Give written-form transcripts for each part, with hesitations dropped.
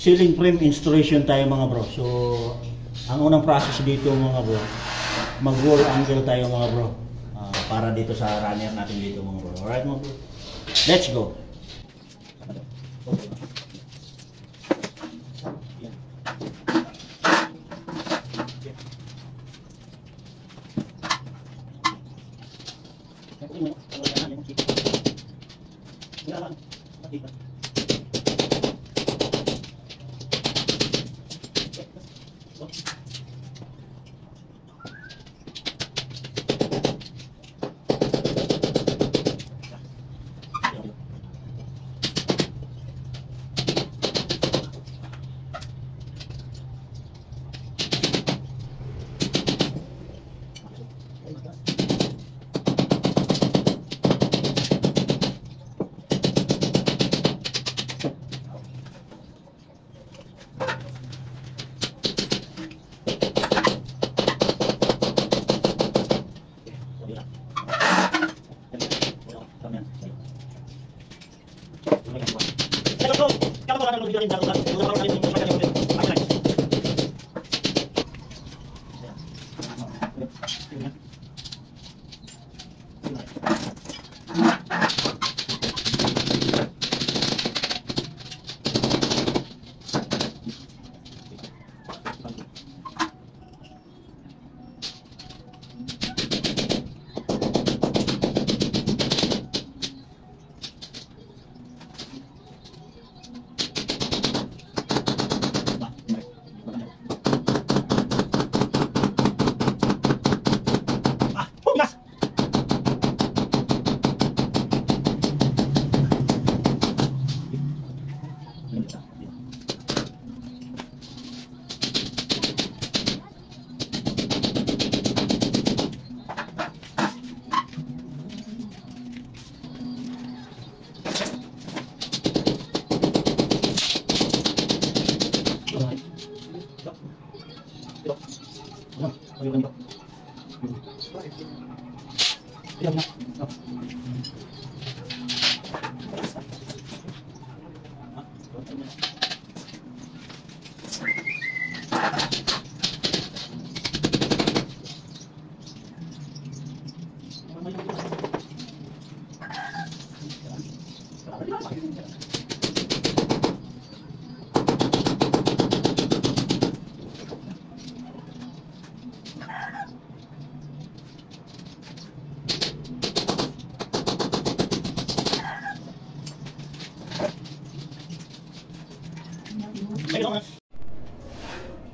ceiling frame installation tayo mga bro. So ang unang process dito mga bro, mag-wall angle tayo mga bro, para dito sa runner natin dito mga bro. Alright mga bro, let's go.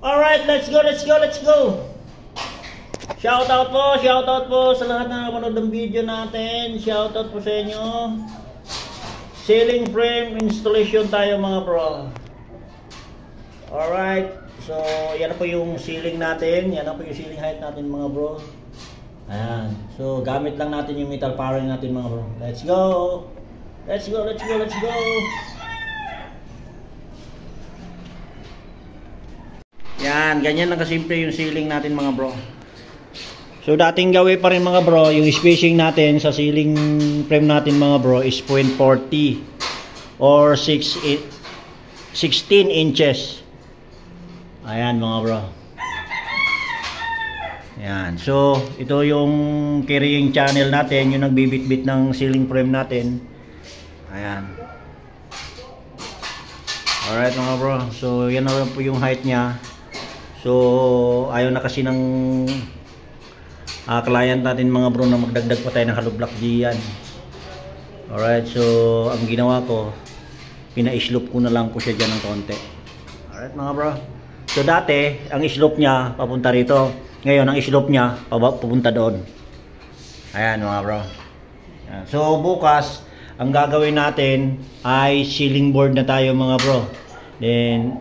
Alright, let's go, let's go, let's go. Shoutout po sa lahat na nanonood ng video natin. Shoutout po sa inyo. Ceiling frame installation tayo mga bro. Alright, so yan na po yung ceiling natin. Yan na po yung ceiling height natin mga bro. Ayan, so gamit lang natin yung metal powering natin mga bro. Let's go. Let's go, let's go, let's go. Yan, ganyan lang kasimple yung ceiling natin mga bro. So dating gawin pa rin mga bro, yung spacing natin sa ceiling frame natin mga bro is 0.40 or 16 inches. Ayan mga bro. Ayan, so ito yung carrying channel natin, yung nagbibitbit ng ceiling frame natin. Ayan. Alright mga bro, so yan na po yung height nya. So ayaw na kasi ng client natin mga bro na magdagdag pa tayo ng hollow block diyan. Alright, so ang ginawa ko, pina-slope ko na lang po siya dyan ng konti. Alright mga bro, so dati ang slope nya papunta rito, ngayon ang slope nya papunta doon. Ayan mga bro. Ayan. So bukas ang gagawin natin ay ceiling board na tayo mga bro. Then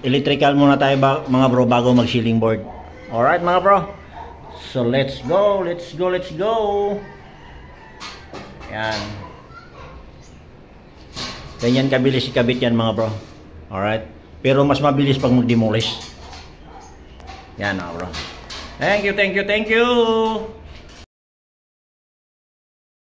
electrical muna tayo mga bro bago mag ceiling board. Alright mga bro, so let's go, let's go, let's go. Yan, ganyan kabilis ikabit yan mga bro. Alright, pero mas mabilis pag mag demolish. Yan mga bro. Thank you, thank you, thank you.